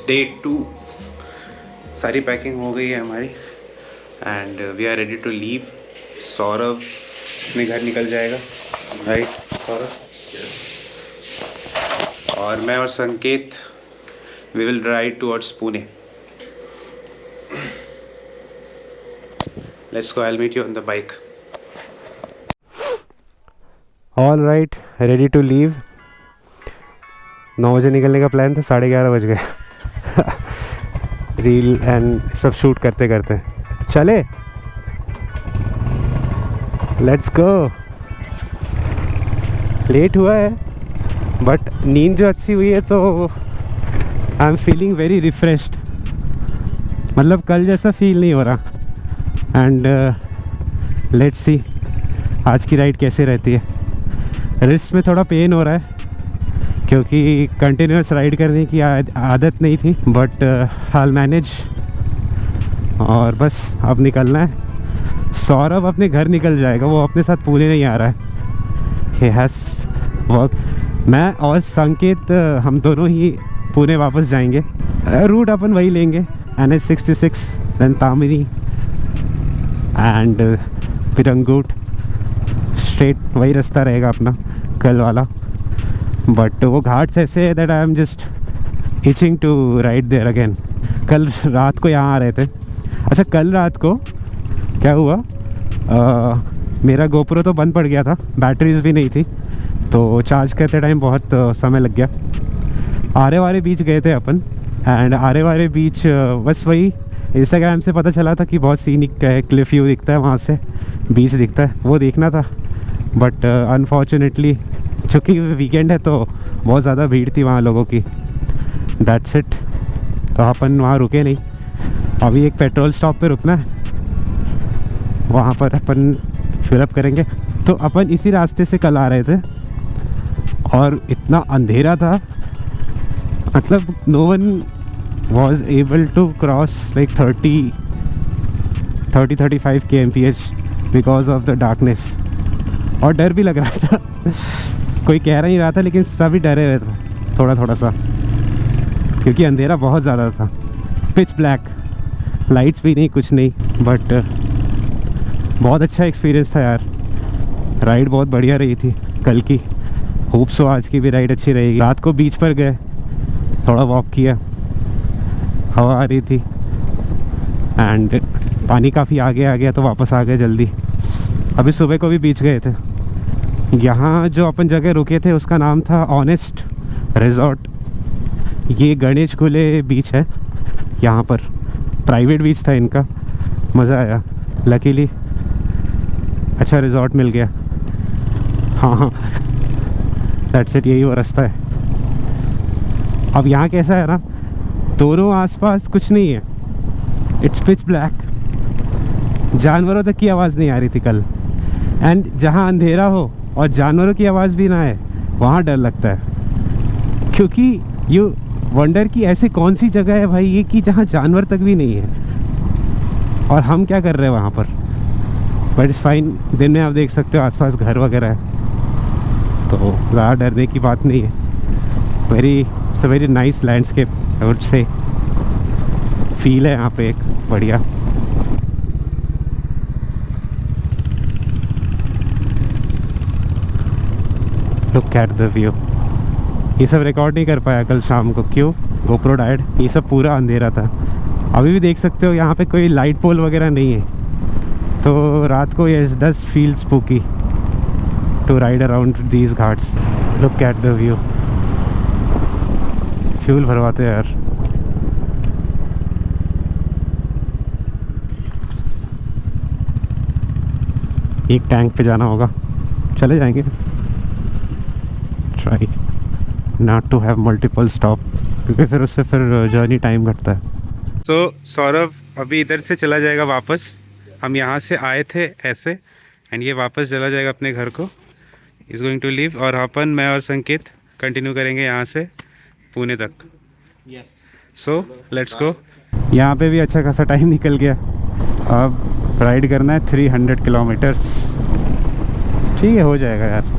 Day 2। सारी packing हो गई है हमारी and we are ready to leave. Saurabh अपने घर निकल जाएगा, राइट सौरभ? और मैं और Sanket we will ride towards Pune. Let's go, I will meet you on the bike. All right, ready to leave. 9 बजे निकलने का प्लान था, 11:30 बज गए। रील एंड सब शूट करते करते चले। Let's go. लेट हुआ है बट नींद जो अच्छी हुई है तो I am feeling very refreshed. मतलब कल जैसा फील नहीं हो रहा। एंड लेट्स सी आज की राइड कैसे रहती है। रिस्ट में थोड़ा पेन हो रहा है क्योंकि कंटिन्यूस राइड करने की आदत नहीं थी, बट हाल मैनेज। और बस अब निकलना है। सौरभ अपने घर निकल जाएगा, वो अपने साथ पुणे नहीं आ रहा है। He has work. मैं और संकेत हम दोनों ही पुणे वापस जाएंगे। रूट अपन वही लेंगे, NH66 then Tamhini and Pirangut. Straight वही रास्ता रहेगा अपना कल वाला, बट वो घाट्स ऐसे है that I am just itching to ride there again. कल रात को यहाँ आ रहे थे। अच्छा, कल रात को क्या हुआ, मेरा गोप्रो तो बंद पड़ गया था, बैटरीज भी नहीं थी, तो चार्ज करते टाइम बहुत समय लग गया। आरे वारे बीच गए थे अपन एंड आरे वारे बीच बस वही इंस्टाग्राम से पता चला था कि बहुत सीनिक है, क्लिफ व्यू दिखता है वहाँ से, बीच दिखता है, वो देखना था। बट अनफॉर्चुनेटली चूँकि वीकेंड है तो बहुत ज़्यादा भीड़ थी वहाँ लोगों की। That's it. तो अपन वहाँ रुके नहीं। अभी एक पेट्रोल स्टॉप पे रुकना है, वहाँ पर अपन फिलअप करेंगे। तो अपन इसी रास्ते से कल आ रहे थे और इतना अंधेरा था, मतलब no one was able to cross like 30-35 kmph because of the darkness. और डर भी लग रहा था। कोई कह नहीं रहा था लेकिन सभी डरे हुए थे थोड़ा थोड़ा सा, क्योंकि अंधेरा बहुत ज़्यादा था। पिच ब्लैक, लाइट्स भी नहीं, कुछ नहीं। बट बहुत अच्छा एक्सपीरियंस था यार। राइड बहुत बढ़िया रही थी कल की। होप सो आज की भी राइड अच्छी रहेगी। रात को बीच पर गए, थोड़ा वॉक किया, हवा आ रही थी एंड पानी काफ़ी आगे आ गया तो वापस आ गए जल्दी। अभी सुबह को भी बीच गए थे। यहाँ जो अपन जगह रुके थे उसका नाम था ऑनेस्ट रिजॉर्ट। ये गणेश गुले बीच है, यहाँ पर प्राइवेट बीच था इनका। मज़ा आया, लकीली अच्छा रिजॉर्ट मिल गया। हाँ, दैट्स इट, यही वो रास्ता है। अब यहाँ कैसा है ना, दोनों आसपास कुछ नहीं है, इट्स पिच ब्लैक। जानवरों तक की आवाज़ नहीं आ रही थी कल। एंड जहाँ अंधेरा हो और जानवरों की आवाज़ भी ना आए, वहाँ डर लगता है, क्योंकि यू वंडर की ऐसी कौन सी जगह है भाई ये कि जहाँ जानवर तक भी नहीं है, और हम क्या कर रहे हैं वहाँ पर। But it's fine. दिन में आप देख सकते हो आसपास घर वगैरह है, तो ज़्यादा डरने की बात नहीं है। Very nice landscape I would say. Feel है यहाँ पे एक बढ़िया। Look at the view. ये सब रिकॉर्ड नहीं कर पाया कल शाम को, क्यों? GoPro died. ये सब पूरा अंधेरा था। अभी भी देख सकते हो यहाँ पे कोई लाइट पोल वगैरह नहीं है, तो रात को ये does feel spooky to ride around these ghats. Look at the view. Fuel भरवाते यार। एक टैंक पे जाना होगा, चले जाएंगे। Try not to have multiple stop, क्योंकि फिर उससे जर्नी टाइम घटता है। तो सौरभ अभी इधर से चला जाएगा वापस। हम यहाँ से आए थे ऐसे, एंड ये वापस चला जाएगा अपने घर को। Is going to leave. और अपन, मैं और संकेत कंटिन्यू करेंगे यहाँ से पुणे तक। यस। So let's go. यहाँ पे भी अच्छा खासा टाइम निकल गया। अब राइड करना है 300 किलोमीटर्स। ठीक है, हो जाएगा यार।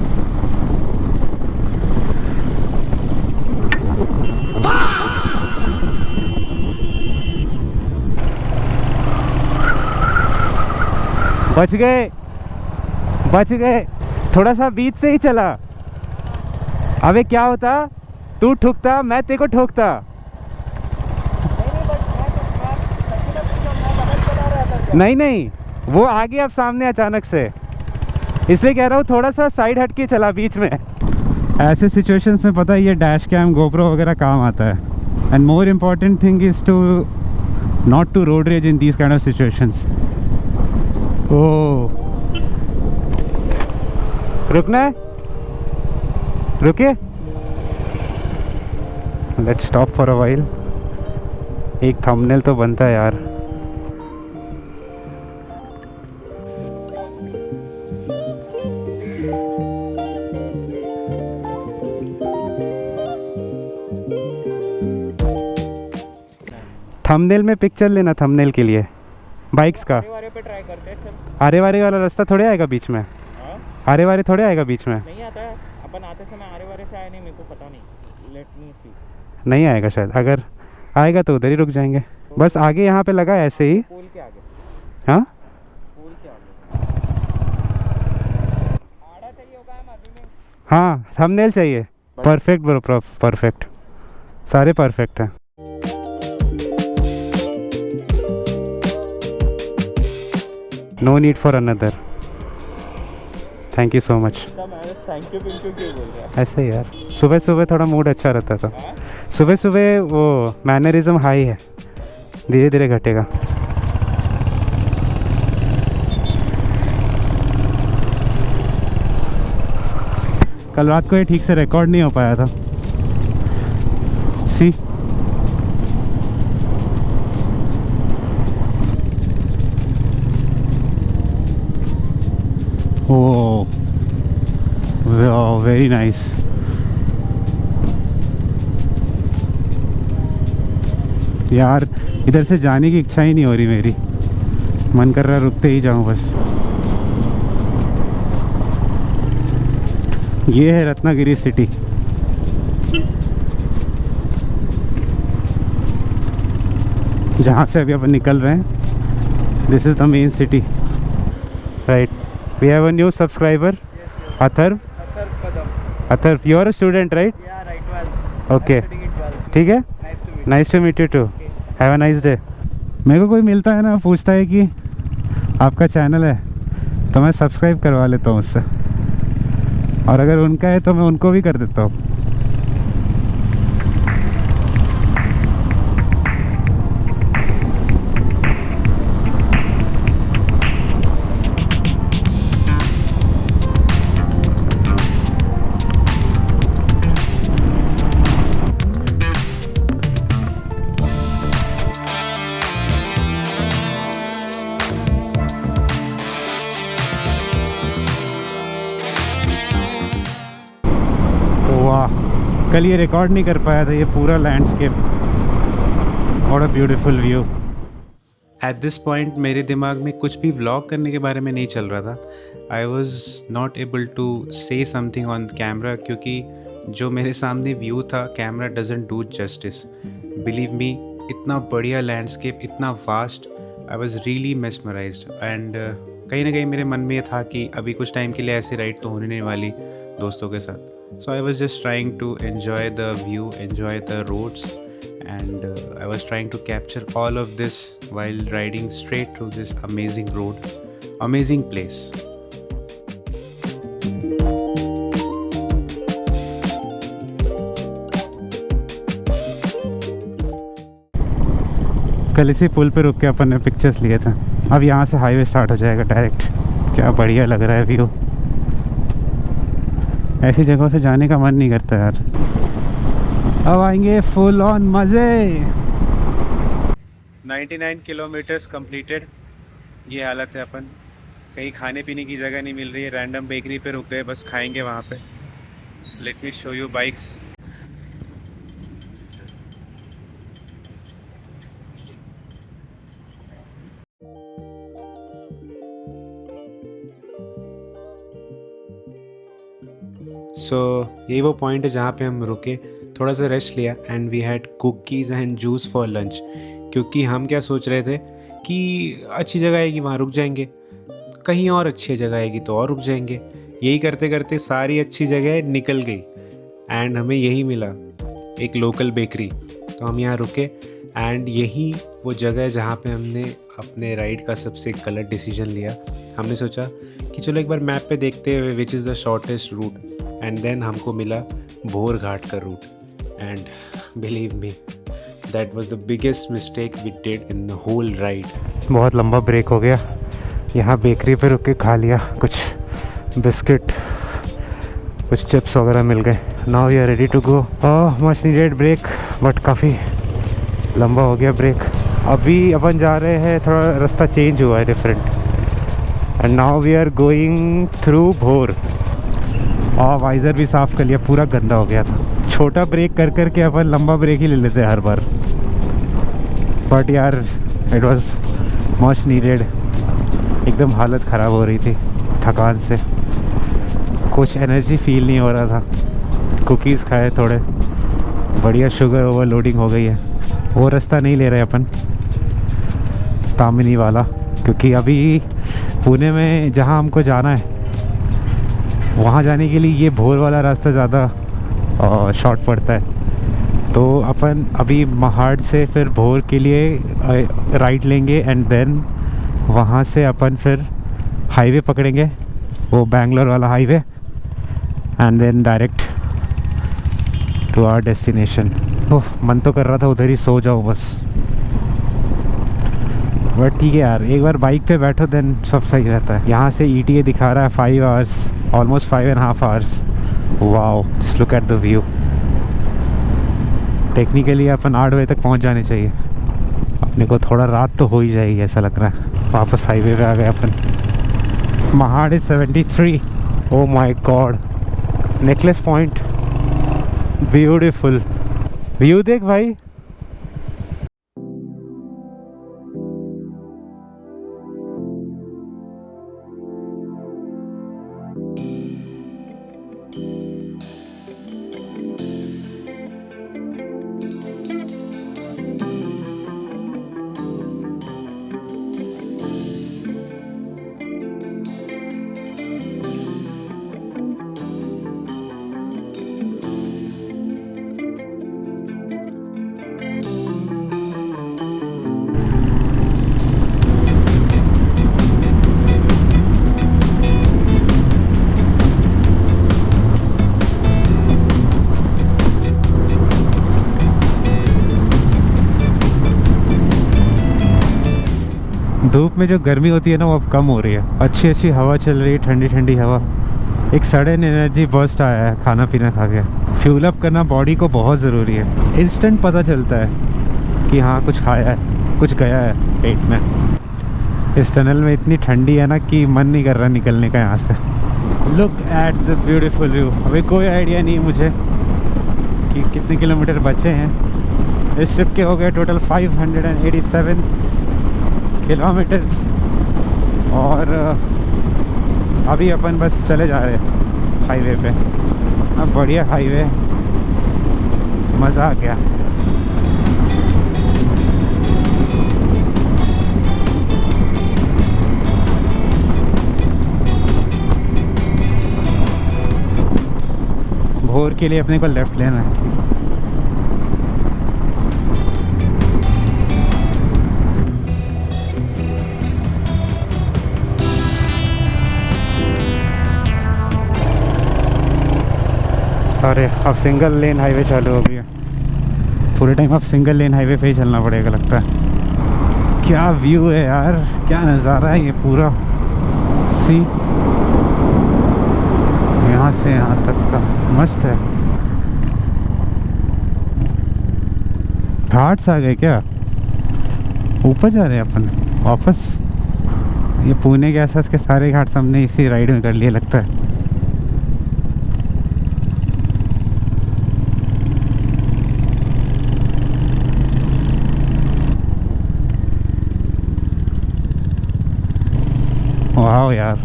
बच गए। थोड़ा सा बीच से ही चला। अबे क्या होता, तू ठुकता मैं तेरे को ठोकता। नहीं नहीं, वो आ गया अब सामने अचानक से, इसलिए कह रहा हूँ थोड़ा सा साइड हट के चला बीच में। ऐसे सिचुएशंस में पता है ये डैश कैम गोप्रो वगैरह काम आता है। And more important thing is to not to road rage in these kind of situations. Oh, रुकना है, रुके, let's stop for a while. एक थंबनेल तो बनता है यार। थंबनेल में पिक्चर लेना, थंबनेल के लिए बाइक्स का। आरे पे ट्राई करते हैं, चल। आरे वारे वाला रास्ता थोड़े आएगा बीच में, हाँ? आरे वारे थोड़े आएगा बीच में। नहीं आता है, अपन आते समय आरे वारे से आए नहीं, मेरे को पता नहीं, लेट मी सी। नहीं आएगा शायद, अगर आएगा तो उधर ही रुक जाएंगे। बस आगे यहाँ पे लगा है ऐसे ही। पुल के आगे, हाँ पुल के आगे आड़ा चाहिए होगा हम अभी में। हाँ, थंबनेल चाहिए। परफेक्ट ब्रो, परफेक्ट, सारे परफेक्ट हैं। No need for another, thank you so much. Thank you क्यों बोल रहा है? ऐसे ही यार, सुबह सुबह थोड़ा मूड अच्छा रहता था। हाँ? सुबह सुबह वो मैनरिज्म हाई है, धीरे धीरे घटेगा। कल रात को ये ठीक से रिकॉर्ड नहीं हो पाया था। सी ओह, वेरी नाइस। यार इधर से जाने की इच्छा ही नहीं हो रही मेरी, मन कर रहा है रुकते ही जाऊं बस। ये है रत्नागिरी सिटी। जहाँ से अभी अपन निकल रहे हैं, this is the main city, right. We have a new subscriber, Atharva. Atharva, you are a student right? Okay, ठीक है, nice to meet you too, have a nice day. मेरे को कोई मिलता है ना, पूछता है कि आपका चैनल है, तो मैं सब्सक्राइब करवा लेता हूँ उससे, और अगर उनका है तो मैं उनको भी कर देता हूँ। वाह, कल ये रिकॉर्ड नहीं कर पाया था ये पूरा landscape. What a beautiful view. At this point मेरे दिमाग में कुछ भी व्लॉग करने के बारे में नहीं चल रहा था। I was not able to say something on camera, क्योंकि जो मेरे सामने व्यू था, camera doesn't do justice. Believe me, इतना बढ़िया लैंडस्केप, इतना vast, I was really mesmerised. And कहीं ना कहीं मेरे मन में ये था कि अभी कुछ टाइम के लिए ऐसी राइड तो होने नहीं वाली दोस्तों के साथ। So I was just trying to enjoy the view, enjoy the roads, and I was trying to capture all of this while riding straight through this amazing road, amazing place. कल इसी पुल पे रुक के अपन ने पिक्चर्स लिए थे। अब यहाँ से हाईवे स्टार्ट हो जाएगा डायरेक्ट। क्या बढ़िया लग रहा है व्यू। ऐसी जगहों से जाने का मन नहीं करता यार। अब आएंगे फुल ऑन मज़े। 99 किलोमीटर्स कंप्लीटेड। ये हालत है अपन। कहीं खाने पीने की जगह नहीं मिल रही है, रैंडम बेकरी पे रुक गए, बस खाएंगे वहाँ पे। Let me show you bikes. So यही वो पॉइंट है जहाँ पे हम रुके, थोड़ा सा रेस्ट लिया and we had cookies and juice for lunch. क्योंकि हम क्या सोच रहे थे कि अच्छी जगह है कि वहाँ रुक जाएंगे, कहीं और अच्छी जगह आएगी तो और रुक जाएंगे। यही करते करते सारी अच्छी जगह निकल गई एंड हमें यही मिला, एक लोकल बेकरी। तो हम यहाँ रुके एंड यही वो जगह है जहाँ पे हमने अपने राइड का सबसे गलत डिसीजन लिया। हमने सोचा कि चलो एक बार मैप पे देखते हुए which is the shortest route, and then हमको मिला भोर घाट का route. And believe me, that was the biggest mistake we did in the whole ride. बहुत लंबा ब्रेक हो गया, यहाँ बेकरी पे रुक के खा लिया, कुछ बिस्किट, कुछ चिप्स वगैरह मिल गए। Now we are ready to go. Much needed break, but काफ़ी लंबा हो गया ब्रेक। अभी अपन जा रहे हैं, थोड़ा रास्ता चेंज हुआ है, different, and now we are going through Bhor. और वाइज़र भी साफ़ कर लिया, पूरा गंदा हो गया था। छोटा ब्रेक कर करके अपन लंबा ब्रेक ही ले लेते हैं हर बार, बट यार इट वाज मच नीडेड। एकदम हालत ख़राब हो रही थी थकान से, कुछ एनर्जी फील नहीं हो रहा था। कुकीज़ खाए थोड़े, बढ़िया शुगर ओवरलोडिंग हो गई है। वो रास्ता नहीं ले रहे अपन, तामिनी वाला, क्योंकि अभी पुणे में जहाँ हमको जाना है वहाँ जाने के लिए ये भोर वाला रास्ता ज़्यादा शॉर्ट पड़ता है। तो अपन अभी महाड़ से फिर भोर के लिए राइट लेंगे एंड देन वहाँ से अपन फिर हाईवे पकड़ेंगे, वो बैंगलोर वाला highway, and then direct to our destination. Oh, मन तो कर रहा था उधर ही सो जाऊँ बस, बट ठीक है यार, एक बार बाइक पे बैठो देन सब सही रहता है। यहाँ से ETA दिखा रहा है 5 hours, almost 5.5 hours. Wow, just look at the view. Technically अपन 8 बजे तक पहुँच जाने चाहिए। अपने को थोड़ा रात तो हो ही जाएगी ऐसा लग रहा है। वापस हाईवे पे आ गए अपन। Mahad is 73। Oh my god, necklace point, beautiful view देख भाई। धूप में जो गर्मी होती है ना, वो अब कम हो रही है। अच्छी अच्छी हवा चल रही है, ठंडी ठंडी हवा। एक सडन एनर्जी बर्स्ट आया है खाना पीना खा के। फ्यूल अप करना बॉडी को बहुत ज़रूरी है। इंस्टेंट पता चलता है कि हाँ कुछ खाया है, कुछ गया है पेट में। इस टनल में इतनी ठंडी है ना कि मन नहीं कर रहा निकलने का यहाँ से। Look at the beautiful view. अभी कोई आइडिया नहीं मुझे कि कितने किलोमीटर बचे हैं। इस ट्रिप के हो गए टोटल 587 किलोमीटर्स, और अभी अपन बस चले जा रहे हैं हाईवे पे। अब बढ़िया हाईवे, मज़ा आ गया। भोर के लिए अपने को लेफ़्ट लेना है। अरे अब सिंगल लेन हाईवे चालू हो गया। पूरे टाइम अब सिंगल लेन हाईवे पे ही चलना पड़ेगा लगता है। क्या व्यू है यार, क्या नज़ारा है ये पूरा। सी, यहाँ से यहाँ तक का मस्त है। घाट्स आ गए क्या? ऊपर जा रहे हैं अपन वापस। ये पुणे के आसपास के सारे घाट्स हमने इसी राइड में कर लिए लगता है। वाह यार,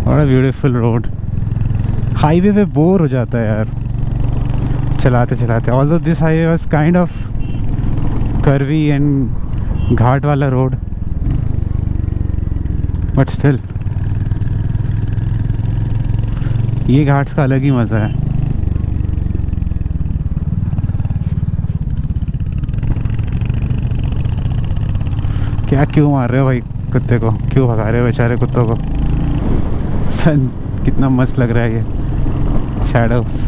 बड़ा ब्यूटीफुल रोड। हाईवे पे बोर हो जाता है यार चलाते चलाते। Although this highway was kind of curvy and ghat वाला रोड, बट स्टिल ये घाट्स का अलग ही मज़ा है। क्या क्यों मार रहे हो भाई कुत्ते को, क्यों भगा रहे हो बेचारे कुत्तों को? सन कितना मस्त लग रहा है ये शैडोस।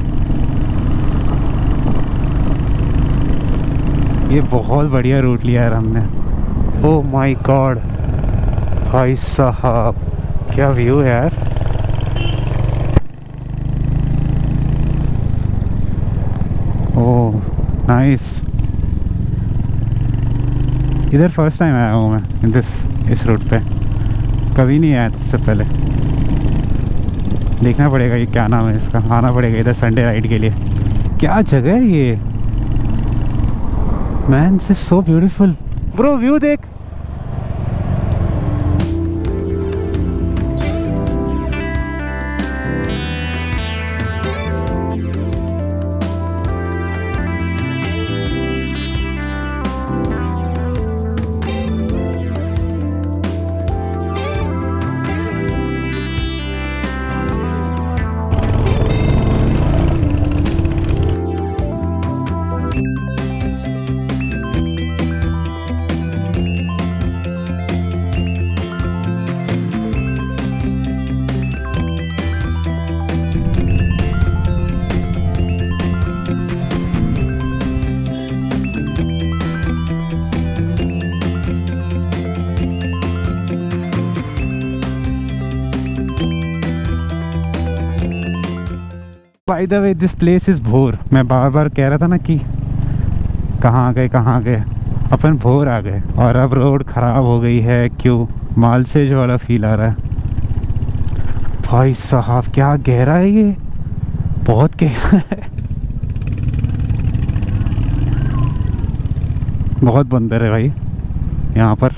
ये बहुत बढ़िया रूट लिया यार हमने। ओह माय गॉड भाई साहब, क्या व्यू है यार। Oh nice. इधर फर्स्ट टाइम आया हूँ मैं इस रूट पे, कभी नहीं आया था इससे पहले। देखना पड़ेगा ये क्या नाम है इसका, आना पड़ेगा इधर संडे राइड के लिए। क्या जगह है ये man, this is so beautiful bro. View देख, by the way this place is Bhor. मैं बार बार कह रहा था ना कि कहाँ आ गए अपन, भोर आ गए। और अब रोड ख़राब हो गई है, क्यों? मालसेज वाला फील आ रहा है भाई साहब। क्या गहरा है ये, बहुत गहरा है। बहुत बंदर है भाई यहाँ पर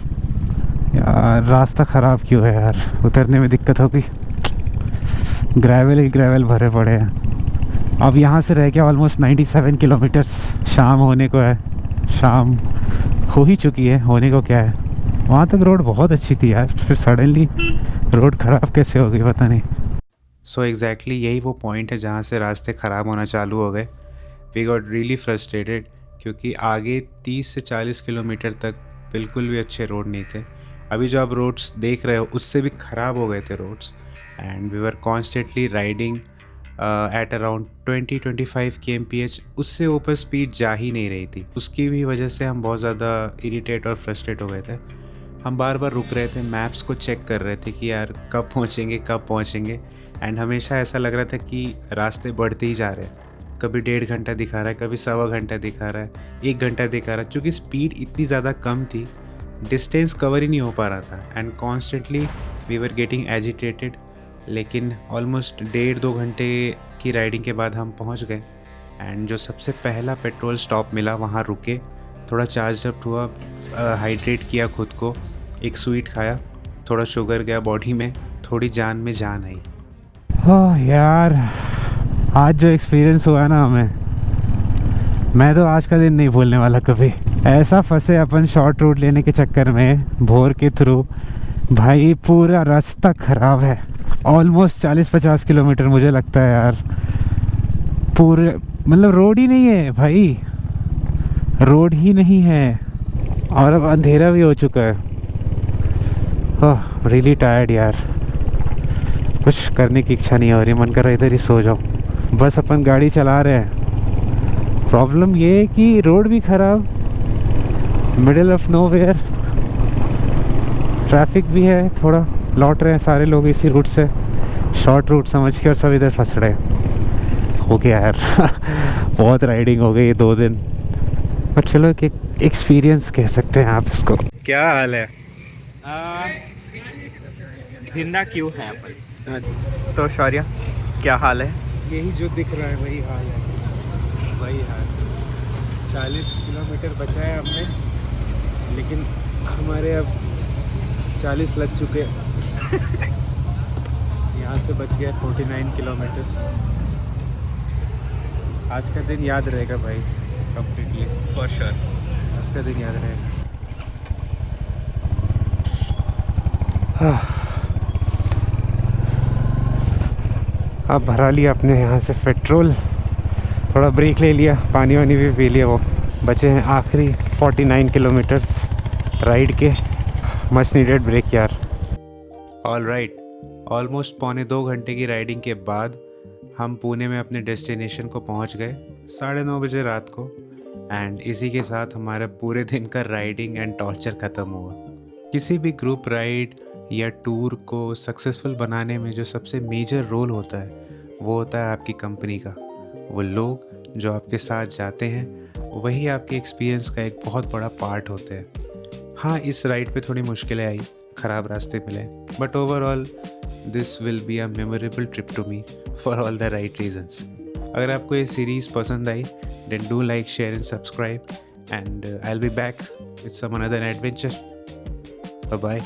यार। रास्ता ख़राब क्यों है यार, उतरने में दिक्कत होगी। ग्रेवल ही ग्रेवल भरे पड़े हैं। अब यहाँ से रह गया ऑलमोस्ट 97 किलोमीटर्स। शाम होने को है, शाम हो ही चुकी है, होने को क्या है। वहाँ तक रोड बहुत अच्छी थी यार, फिर सडनली रोड ख़राब कैसे हो गई पता नहीं। सो एग्जैक्टली यही वो पॉइंट है जहाँ से रास्ते ख़राब होना चालू हो गए। वी गॉट रियली फ्रस्ट्रेटेड क्योंकि आगे 30 से 40 किलोमीटर तक बिल्कुल भी अच्छे रोड नहीं थे। अभी जो आप रोड्स देख रहे हो उससे भी ख़राब हो गए थे roads. And we were constantly riding at around 20-25 kmph। उससे ऊपर स्पीड जा ही नहीं रही थी। उसकी भी वजह से हम बहुत ज़्यादा इरिटेट और फ्रस्ट्रेट हो गए थे। हम बार बार रुक रहे थे, मैप्स को चेक कर रहे थे कि यार कब पहुँचेंगे। एंड हमेशा ऐसा लग रहा था कि रास्ते बढ़ते ही जा रहे हैं। कभी 1.5 घंटा दिखा रहा है, कभी 1.25 घंटा दिखा रहा है, 1 घंटा दिखा रहा है। चूँकि स्पीड इतनी ज़्यादा कम थी, डिस्टेंस कवर ही नहीं हो पा रहा था। And constantly we were getting agitated. लेकिन ऑलमोस्ट 1.5-2 घंटे की राइडिंग के बाद हम पहुंच गए। एंड जो सबसे पहला पेट्रोल स्टॉप मिला वहां रुके, थोड़ा चार्ज अप हुआ, हाइड्रेट किया खुद को, एक स्वीट खाया, थोड़ा शुगर गया बॉडी में, थोड़ी जान में जान आई। ओह यार, आज जो एक्सपीरियंस हुआ ना हमें, मैं तो आज का दिन नहीं भूलने वाला कभी। ऐसा फंसे अपन शॉर्ट रूट लेने के चक्कर में भोर के थ्रू, भाई पूरा रास्ता ख़राब है। ऑलमोस्ट 40-50 किलोमीटर मुझे लगता है यार। पूरे मतलब रोड ही नहीं है भाई, रोड ही नहीं है। और अब अंधेरा भी हो चुका है। ओह रियली टायर्ड यार, कुछ करने की इच्छा नहीं हो रही, मन कर रहा है इधर ही सो जाऊँ। बस अपन गाड़ी चला रहे हैं। प्रॉब्लम ये है कि रोड भी ख़राब, मिडिल ऑफ नोवेयर, ट्रैफिक भी है, थोड़ा लौट रहे हैं सारे लोग इसी रूट से, शॉर्ट रूट समझ के, और सब इधर फंस रहे हैं। हो गया यार बहुत राइडिंग हो गई 2 दिन, पर चलो एक एक्सपीरियंस कह सकते हैं आप इसको। क्या हाल है? जिंदा क्यों है अपन? तो शौर्य क्या हाल है? यही जो दिख रहा है वही हाल है, वही हाल। 40 किलोमीटर बचा है हमने, लेकिन हमारे अब 40 लग चुके हैं। यहाँ से बच गया 49 किलोमीटर्स। आज का दिन याद रहेगा भाई, कंप्लीटली फॉर श्योर। आज का दिन याद रहेगा। अब भरा लिया अपने यहाँ से पेट्रोल, थोड़ा ब्रेक ले लिया, पानी वानी भी पी लिया। वो बचे हैं आखिरी 49 किलोमीटर्स राइड के। मच नीडेड ब्रेक यार। ऑल राइट, ऑलमोस्ट 1.25 घंटे की राइडिंग के बाद हम पुणे में अपने डेस्टिनेशन को पहुंच गए 9:30 बजे रात को। एंड इसी के साथ हमारा पूरे दिन का राइडिंग एंड टॉर्चर ख़त्म हुआ। किसी भी ग्रुप राइड या टूर को सक्सेसफुल बनाने में जो सबसे मेजर रोल होता है वो होता है आपकी कंपनी का। वो लोग जो आपके साथ जाते हैं वही आपके एक्सपीरियंस का एक बहुत बड़ा पार्ट होते हैं। हाँ, इस राइड पे थोड़ी मुश्किलें आई, ख़राब रास्ते मिले, but overall this will be a memorable trip to me for all the right reasons. अगर आपको ये सीरीज़ पसंद आई then do like, share and subscribe, and I will be back with some another adventure. Bye bye.